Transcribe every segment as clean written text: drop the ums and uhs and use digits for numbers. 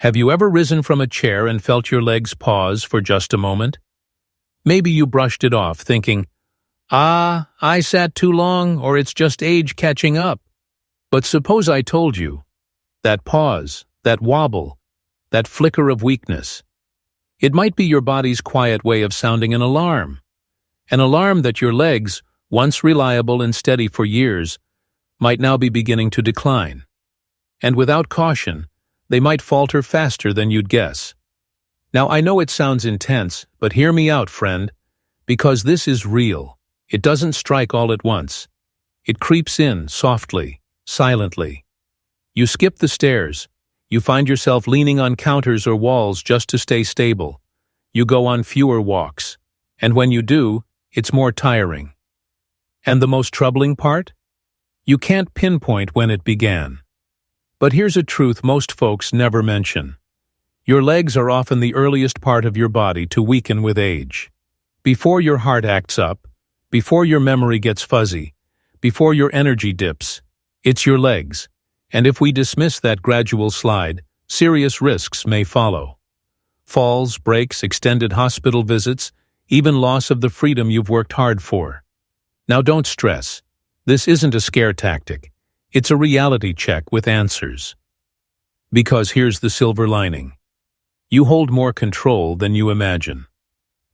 Have you ever risen from a chair and felt your legs pause for just a moment? Maybe you brushed it off, thinking, I sat too long, or it's just age catching up. But suppose I told you, that pause, that wobble, that flicker of weakness, it might be your body's quiet way of sounding an alarm that your legs, once reliable and steady for years, might now be beginning to decline. And without caution, they might falter faster than you'd guess. Now, I know it sounds intense, but hear me out, friend, because this is real. It doesn't strike all at once. It creeps in softly, silently. You skip the stairs. You find yourself leaning on counters or walls just to stay stable. You go on fewer walks. And when you do, it's more tiring. And the most troubling part? You can't pinpoint when it began. But here's a truth most folks never mention. Your legs are often the earliest part of your body to weaken with age. Before your heart acts up, before your memory gets fuzzy, before your energy dips, it's your legs. And if we dismiss that gradual slide, serious risks may follow. Falls, breaks, extended hospital visits, even loss of the freedom you've worked hard for. Now don't stress. This isn't a scare tactic. It's a reality check with answers. Because here's the silver lining. You hold more control than you imagine.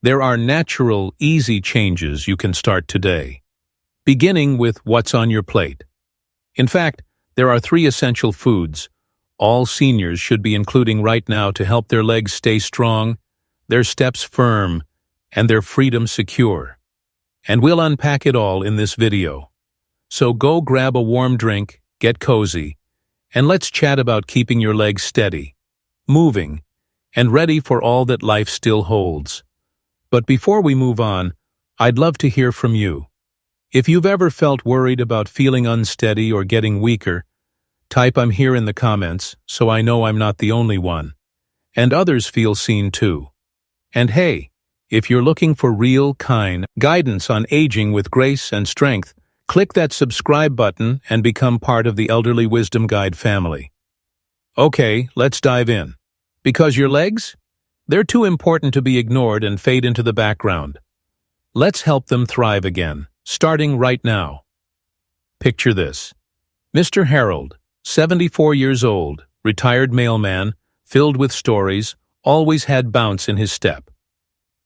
There are natural, easy changes you can start today, beginning with what's on your plate. In fact, there are 3 essential foods all seniors should be including right now to help their legs stay strong, their steps firm, and their freedom secure. And we'll unpack it all in this video. So go grab a warm drink, get cozy, and let's chat about keeping your legs steady, moving, and ready for all that life still holds. But before we move on, I'd love to hear from you. If you've ever felt worried about feeling unsteady or getting weaker, type "I'm here" in the comments so I know I'm not the only one. And others feel seen too. And hey, if you're looking for real, kind guidance on aging with grace and strength, click that subscribe button and become part of the Elderly Wisdom Guide family. Okay, let's dive in. Because your legs? They're too important to be ignored and fade into the background. Let's help them thrive again, starting right now. Picture this. Mr. Harold, 74 years old, retired mailman, filled with stories, always had bounce in his step.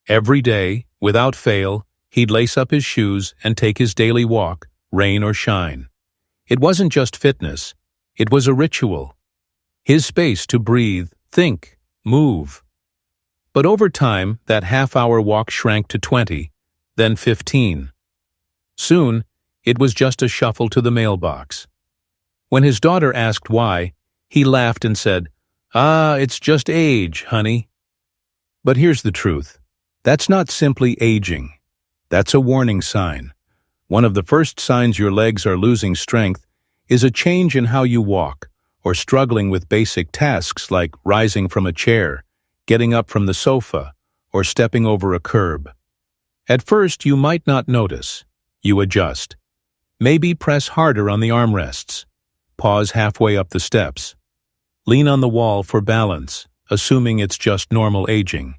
Every day, without fail, he'd lace up his shoes and take his daily walk, rain or shine. It wasn't just fitness, it was a ritual. His space to breathe, think, move. But over time, that half-hour walk shrank to 20, then 15. Soon, it was just a shuffle to the mailbox. When his daughter asked why, he laughed and said, it's just age, honey." But here's the truth. That's not simply aging. That's a warning sign. One of the first signs your legs are losing strength is a change in how you walk, or struggling with basic tasks like rising from a chair, getting up from the sofa, or stepping over a curb. At first, you might not notice. You adjust. Maybe press harder on the armrests. Pause halfway up the steps. Lean on the wall for balance, assuming it's just normal aging.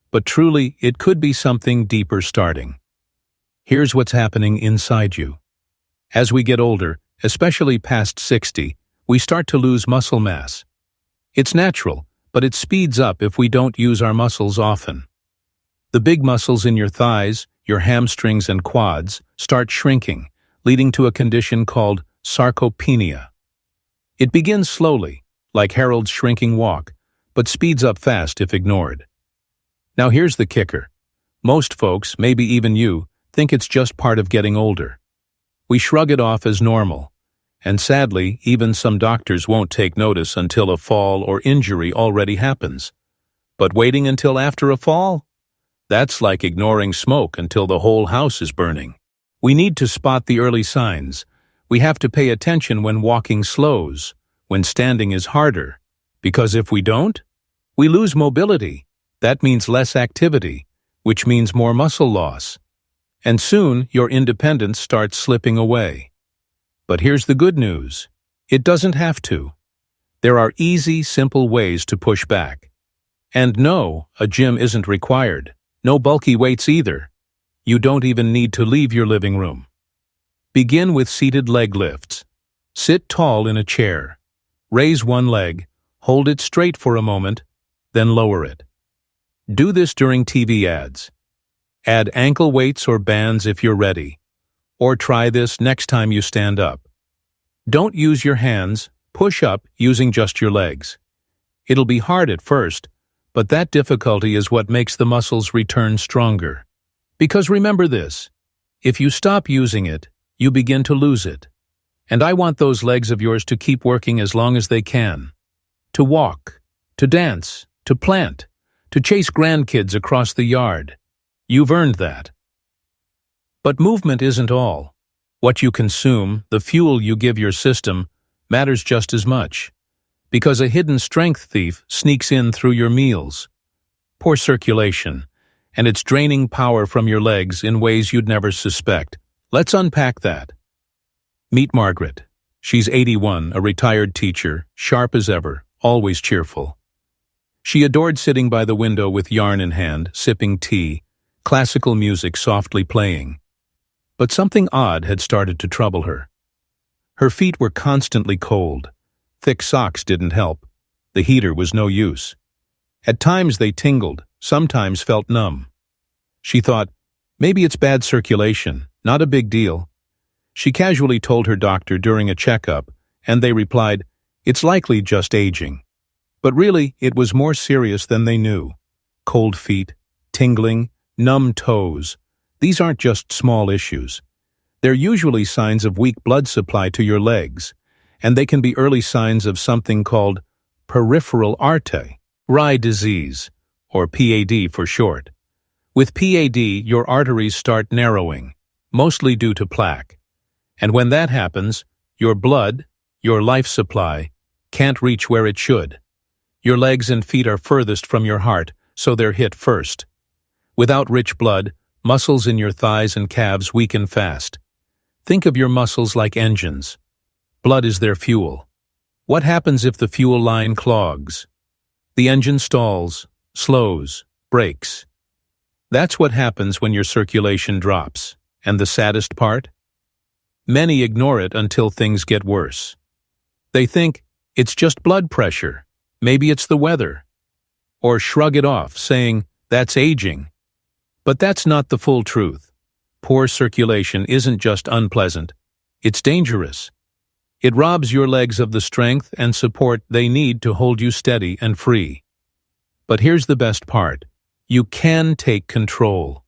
But truly, it could be something deeper starting. Here's what's happening inside you. As we get older, especially past 60, we start to lose muscle mass. It's natural, but it speeds up if we don't use our muscles often. The big muscles in your thighs, your hamstrings and quads start shrinking, leading to a condition called sarcopenia. It begins slowly, like Harold's shrinking walk, but speeds up fast if ignored. Now here's the kicker. Most folks, maybe even you, think it's just part of getting older. We shrug it off as normal, and sadly, even some doctors won't take notice until a fall or injury already happens. But waiting until after a fall? That's like ignoring smoke until the whole house is burning. We need to spot the early signs. We have to pay attention when walking slows, when standing is harder, because if we don't, we lose mobility. That means less activity, which means more muscle loss. And soon, your independence starts slipping away. But here's the good news. It doesn't have to. There are easy, simple ways to push back. And no, a gym isn't required. No bulky weights either. You don't even need to leave your living room. Begin with seated leg lifts. Sit tall in a chair. Raise one leg, hold it straight for a moment, then lower it. Do this during TV ads. Add ankle weights or bands if you're ready. Or try this next time you stand up. Don't use your hands, push up using just your legs. It'll be hard at first, but that difficulty is what makes the muscles return stronger. Because remember this, if you stop using it, you begin to lose it. And I want those legs of yours to keep working as long as they can. To walk, to dance, to plant, to chase grandkids across the yard. You've earned that. But movement isn't all. What you consume, the fuel you give your system, matters just as much. Because a hidden strength thief sneaks in through your meals. Poor circulation, and it's draining power from your legs in ways you'd never suspect. Let's unpack that. Meet Margaret. She's 81, a retired teacher, sharp as ever, always cheerful. She adored sitting by the window with yarn in hand, sipping tea, classical music softly playing. But something odd had started to trouble her. Her feet were constantly cold. Thick socks didn't help. The heater was no use. At times they tingled, sometimes felt numb. She thought, maybe it's bad circulation, not a big deal. She casually told her doctor during a checkup, and they replied, it's likely just aging. But really, it was more serious than they knew. Cold feet, tingling, numb toes. These aren't just small issues. They're usually signs of weak blood supply to your legs, and they can be early signs of something called peripheral artery disease, or PAD for short. With PAD, your arteries start narrowing, mostly due to plaque. And when that happens, your blood, your life supply, can't reach where it should. Your legs and feet are furthest from your heart, so they're hit first. Without rich blood, muscles in your thighs and calves weaken fast. Think of your muscles like engines. Blood is their fuel. What happens if the fuel line clogs? The engine stalls, slows, brakes. That's what happens when your circulation drops. And the saddest part? Many ignore it until things get worse. They think, it's just blood pressure, maybe it's the weather. Or shrug it off, saying, that's aging. But that's not the full truth. Poor circulation isn't just unpleasant, it's dangerous. It robs your legs of the strength and support they need to hold you steady and free. But here's the best part. You can take control.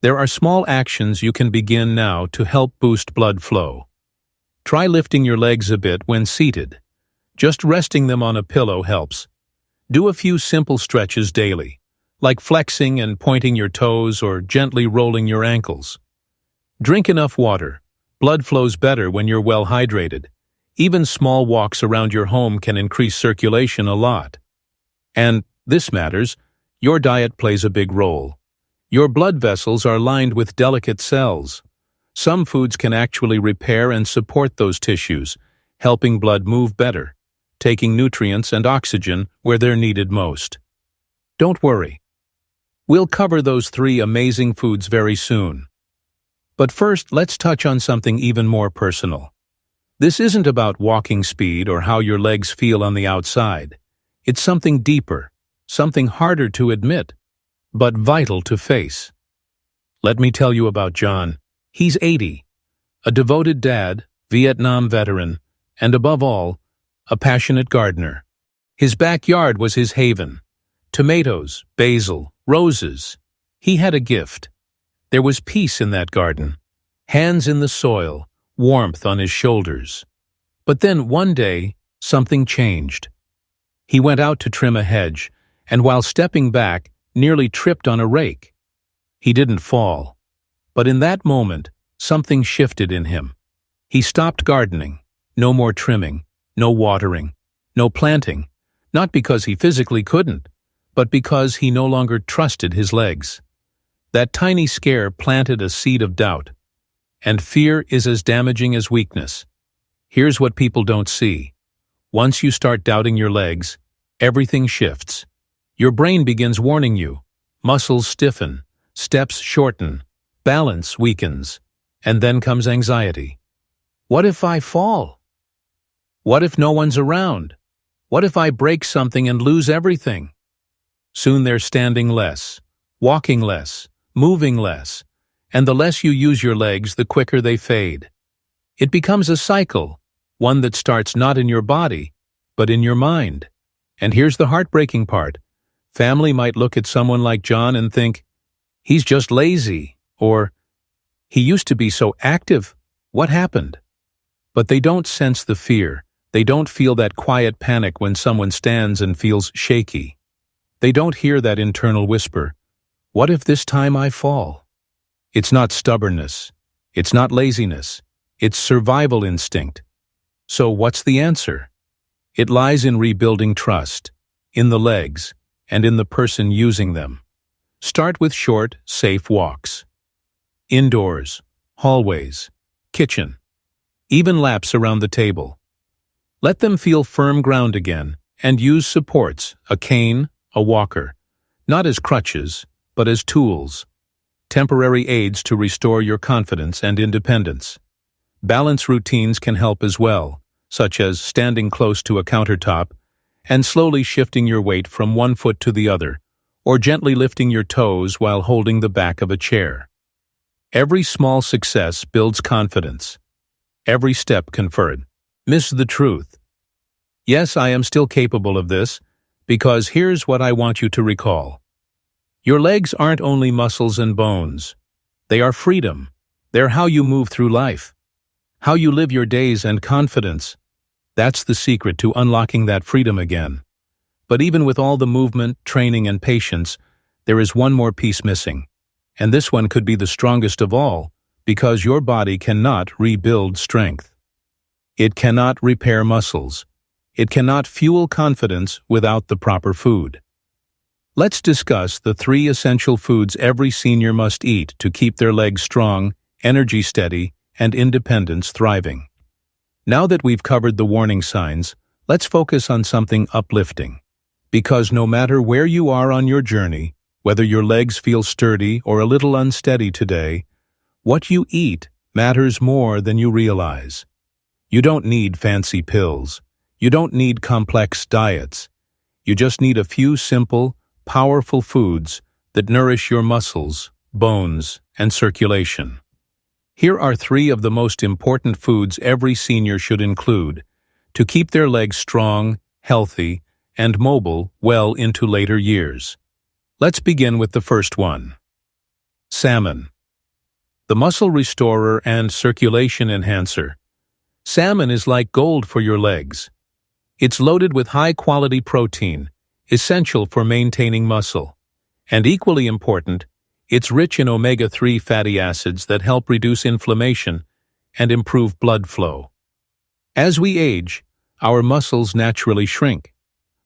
There are small actions you can begin now to help boost blood flow. Try lifting your legs a bit when seated. Just resting them on a pillow helps. Do a few simple stretches daily, like flexing and pointing your toes or gently rolling your ankles. Drink enough water. Blood flows better when you're well hydrated. Even small walks around your home can increase circulation a lot. And, this matters, your diet plays a big role. Your blood vessels are lined with delicate cells. Some foods can actually repair and support those tissues, helping blood move better, taking nutrients and oxygen where they're needed most. Don't worry. We'll cover those 3 amazing foods very soon. But first, let's touch on something even more personal. This isn't about walking speed or how your legs feel on the outside. It's something deeper, something harder to admit, but vital to face. Let me tell you about John. He's 80, a devoted dad, Vietnam veteran, and above all, a passionate gardener. His backyard was his haven. Tomatoes, basil, roses. He had a gift. There was peace in that garden. Hands in the soil, warmth on his shoulders. But then one day, something changed. He went out to trim a hedge, and while stepping back, nearly tripped on a rake. He didn't fall. But in that moment, something shifted in him. He stopped gardening. No more trimming, no watering, no planting. Not because he physically couldn't, but because he no longer trusted his legs. That tiny scare planted a seed of doubt. And fear is as damaging as weakness. Here's what people don't see. Once you start doubting your legs, everything shifts. Your brain begins warning you. Muscles stiffen, steps shorten, balance weakens, and then comes anxiety. What if I fall? What if no one's around? What if I break something and lose everything? Soon they're standing less, walking less, moving less, and the less you use your legs, the quicker they fade. It becomes a cycle, one that starts not in your body, but in your mind. And here's the heartbreaking part. Family might look at someone like John and think, he's just lazy, or he used to be so active. What happened? But they don't sense the fear. They don't feel that quiet panic when someone stands and feels shaky. They don't hear that internal whisper, what if this time I fall? It's not stubbornness. It's not laziness. It's survival instinct. So what's the answer? It lies in rebuilding trust, in the legs, and in the person using them. Start with short, safe walks. Indoors, hallways, kitchen, even laps around the table. Let them feel firm ground again, and use supports, a cane, a walker, not as crutches, but as tools, temporary aids to restore your confidence and independence. Balance routines can help as well, such as standing close to a countertop and slowly shifting your weight from one foot to the other, or gently lifting your toes while holding the back of a chair. Every small success builds confidence. Every step conferred. Miss the truth. Yes, I am still capable of this, because here's what I want you to recall. Your legs aren't only muscles and bones. They are freedom. They're how you move through life, how you live your days, and confidence. That's the secret to unlocking that freedom again. But even with all the movement, training, and patience, there is one more piece missing. And this one could be the strongest of all, because your body cannot rebuild strength. It cannot repair muscles. It cannot fuel confidence without the proper food. Let's discuss the 3 essential foods every senior must eat to keep their legs strong, energy steady, and independence thriving. Now that we've covered the warning signs, let's focus on something uplifting. Because no matter where you are on your journey, whether your legs feel sturdy or a little unsteady today, what you eat matters more than you realize. You don't need fancy pills. You don't need complex diets. You just need a few simple, powerful foods that nourish your muscles, bones, and circulation. Here are 3 of the most important foods every senior should include to keep their legs strong, healthy, and mobile well into later years. Let's begin with the first one. Salmon. The muscle restorer and circulation enhancer. Salmon is like gold for your legs. It's loaded with high-quality protein, essential for maintaining muscle. And equally important, it's rich in omega-3 fatty acids that help reduce inflammation and improve blood flow. As we age, our muscles naturally shrink,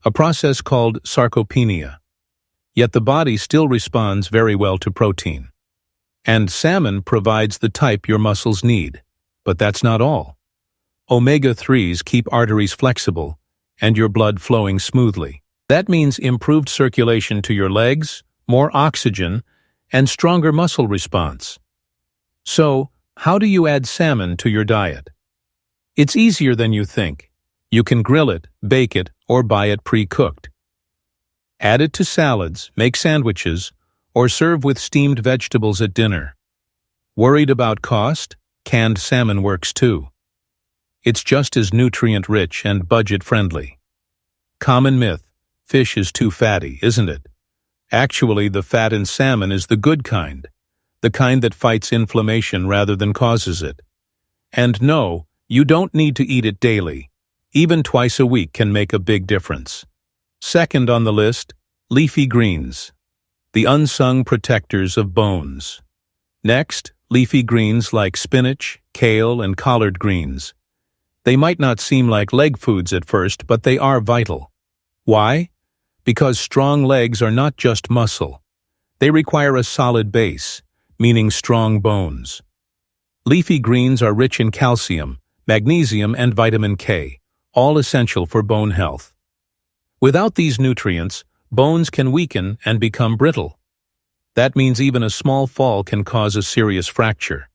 a process called sarcopenia. Yet the body still responds very well to protein. And salmon provides the type your muscles need. But that's not all. Omega-3s keep arteries flexible and your blood flowing smoothly. That means improved circulation to your legs, more oxygen, and stronger muscle response. So, how do you add salmon to your diet? It's easier than you think. You can grill it, bake it, or buy it pre-cooked. Add it to salads, make sandwiches, or serve with steamed vegetables at dinner. Worried about cost? Canned salmon works too. It's just as nutrient-rich and budget-friendly. Common myth: fish is too fatty, isn't it? Actually, the fat in salmon is the good kind, the kind that fights inflammation rather than causes it. And no, you don't need to eat it daily. Even twice a week can make a big difference. Second on the list, leafy greens, the unsung protectors of bones. Next, leafy greens like spinach, kale, and collard greens. They might not seem like leg foods at first, but they are vital. Why? Because strong legs are not just muscle. They require a solid base, meaning strong bones. Leafy greens are rich in calcium, magnesium, and vitamin K, all essential for bone health. Without these nutrients, bones can weaken and become brittle. That means even a small fall can cause a serious fracture.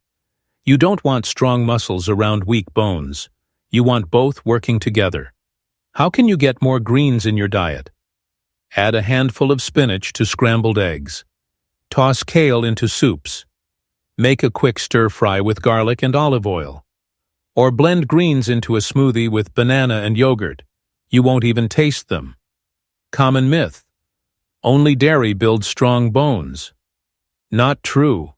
You don't want strong muscles around weak bones. You want both working together. How can you get more greens in your diet? Add a handful of spinach to scrambled eggs. Toss kale into soups. Make a quick stir-fry with garlic and olive oil. Or blend greens into a smoothie with banana and yogurt. You won't even taste them. Common myth: only dairy builds strong bones. Not true.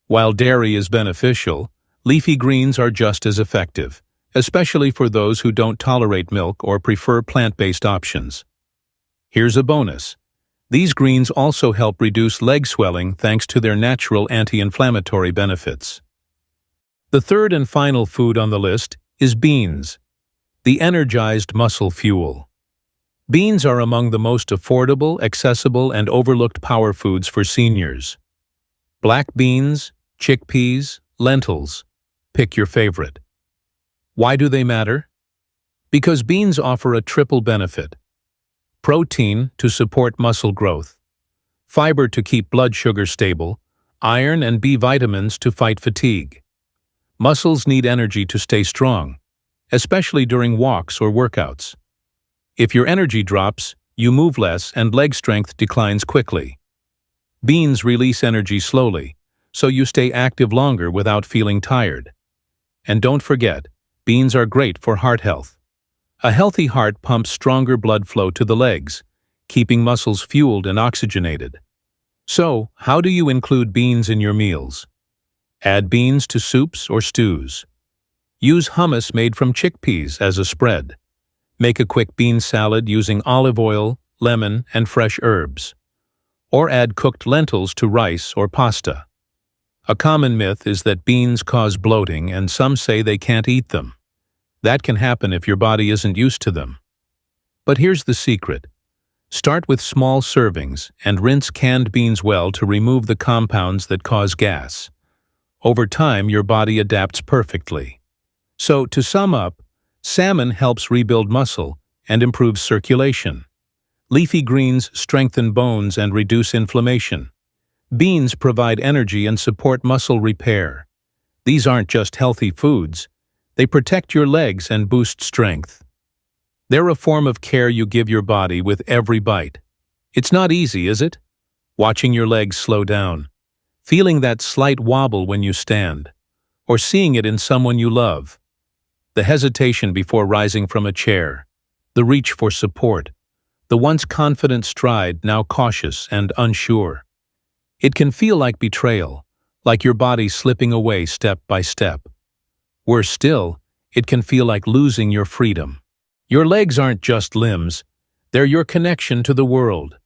While dairy is beneficial, leafy greens are just as effective, especially for those who don't tolerate milk or prefer plant-based options. Here's a bonus. These greens also help reduce leg swelling thanks to their natural anti-inflammatory benefits. The third and final food on the list is beans, the energized muscle fuel. Beans are among the most affordable, accessible, and overlooked power foods for seniors. Black beans, chickpeas, lentils. Pick your favorite. Why do they matter? Because beans offer a triple benefit: protein to support muscle growth, fiber to keep blood sugar stable, iron and B vitamins to fight fatigue. Muscles need energy to stay strong, especially during walks or workouts. If your energy drops, you move less and leg strength declines quickly. Beans release energy slowly, so you stay active longer without feeling tired. And don't forget, beans are great for heart health. A healthy heart pumps stronger blood flow to the legs, keeping muscles fueled and oxygenated. So, how do you include beans in your meals? Add beans to soups or stews. Use hummus made from chickpeas as a spread. Make a quick bean salad using olive oil, lemon, and fresh herbs. Or add cooked lentils to rice or pasta. A common myth is that beans cause bloating, and some say they can't eat them. That can happen if your body isn't used to them. But here's the secret. Start with small servings and rinse canned beans well to remove the compounds that cause gas. Over time, your body adapts perfectly. So, to sum up, salmon helps rebuild muscle and improves circulation. Leafy greens strengthen bones and reduce inflammation. Beans provide energy and support muscle repair. These aren't just healthy foods. They protect your legs and boost strength. They're a form of care you give your body with every bite. It's not easy, is it? Watching your legs slow down, feeling that slight wobble when you stand, or seeing it in someone you love. The hesitation before rising from a chair, the reach for support, the once confident stride now cautious and unsure. It can feel like betrayal, like your body slipping away step by step. Worse still, it can feel like losing your freedom. Your legs aren't just limbs, they're your connection to the world.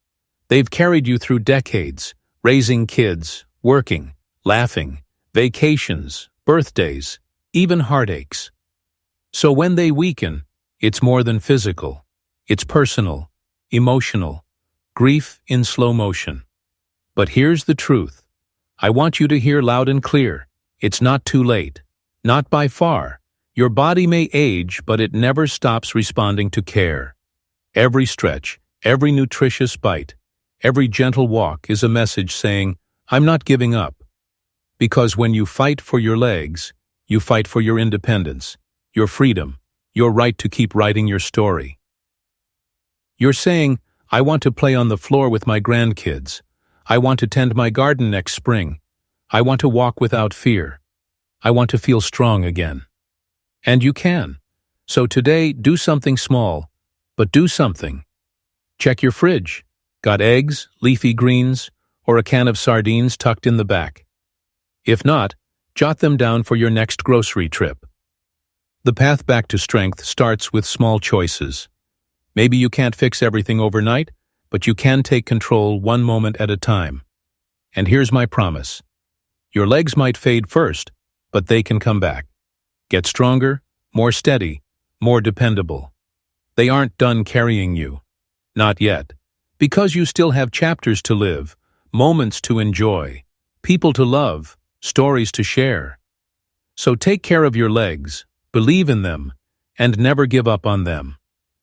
They've carried you through decades, raising kids, working, laughing, vacations, birthdays, even heartaches. So when they weaken, it's more than physical. It's personal, emotional, grief in slow motion. But here's the truth. I want you to hear loud and clear. It's not too late. Not by far. Your body may age, but it never stops responding to care. Every stretch, every nutritious bite, every gentle walk is a message saying, I'm not giving up. Because when you fight for your legs, you fight for your independence, your freedom, your right to keep writing your story. You're saying, I want to play on the floor with my grandkids. I want to tend my garden next spring. I want to walk without fear. I want to feel strong again. And you can. So today, do something small, but do something. Check your fridge. Got eggs, leafy greens, or a can of sardines tucked in the back? If not, jot them down for your next grocery trip. The path back to strength starts with small choices. Maybe you can't fix everything overnight, but you can take control one moment at a time. And here's my promise. Your legs might fade first, but they can come back. Get stronger, more steady, more dependable. They aren't done carrying you. Not yet. Because you still have chapters to live, moments to enjoy, people to love, stories to share. So take care of your legs, believe in them, And never give up on them.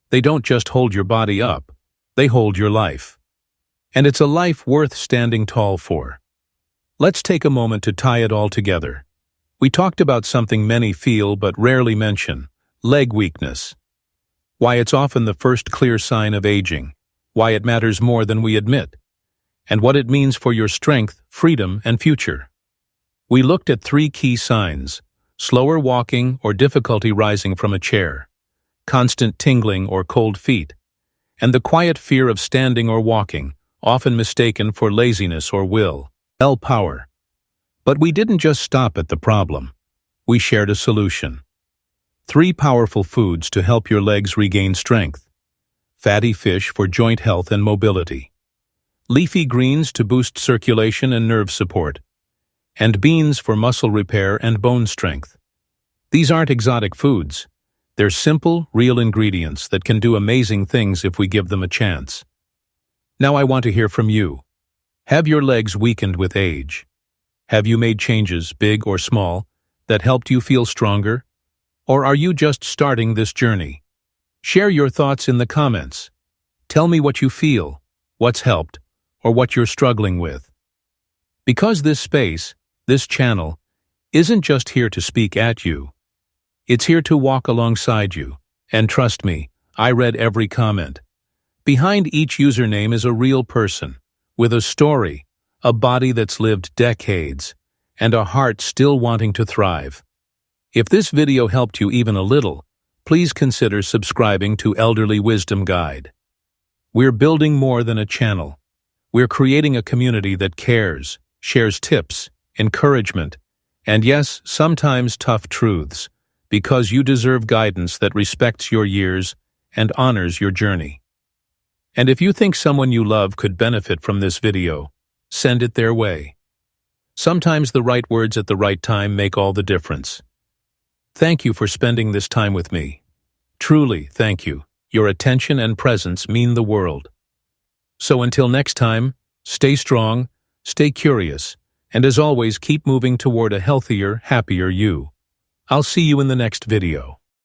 They don't just hold your body up, they hold your life. And it's a life worth standing tall for. Let's take a moment to tie it all together. We talked about something many feel but rarely mention: leg weakness. Why it's often the first clear sign of aging, why it matters more than we admit, and what it means for your strength, freedom, and future. We looked at 3 key signs: slower walking or difficulty rising from a chair, constant tingling or cold feet, and the quiet fear of standing or walking, often mistaken for laziness or willpower. But we didn't just stop at the problem. We shared a solution. 3 powerful foods to help your legs regain strength: fatty fish for joint health and mobility, leafy greens to boost circulation and nerve support, and beans for muscle repair and bone strength. These aren't exotic foods. They're simple, real ingredients that can do amazing things if we give them a chance. Now I want to hear from you. Have your legs weakened with age? Have you made changes, big or small, that helped you feel stronger? Or are you just starting this journey? Share your thoughts in the comments. Tell me what you feel, what's helped, or what you're struggling with. Because this space, this channel, isn't just here to speak at you. It's here to walk alongside you. And trust me, I read every comment. Behind each username is a real person, with a story, a body that's lived decades, and a heart still wanting to thrive. If this video helped you even a little, please consider subscribing to Elderly Wisdom Guide. We're building more than a channel. We're creating a community that cares, shares tips, encouragement, and yes, sometimes tough truths, because you deserve guidance that respects your years and honors your journey. And if you think someone you love could benefit from this video, send it their way. Sometimes the right words at the right time make all the difference. Thank you for spending this time with me. Truly, thank you. Your attention and presence mean the world. So until next time, stay strong, stay curious, and as always, keep moving toward a healthier, happier you. I'll see you in the next video.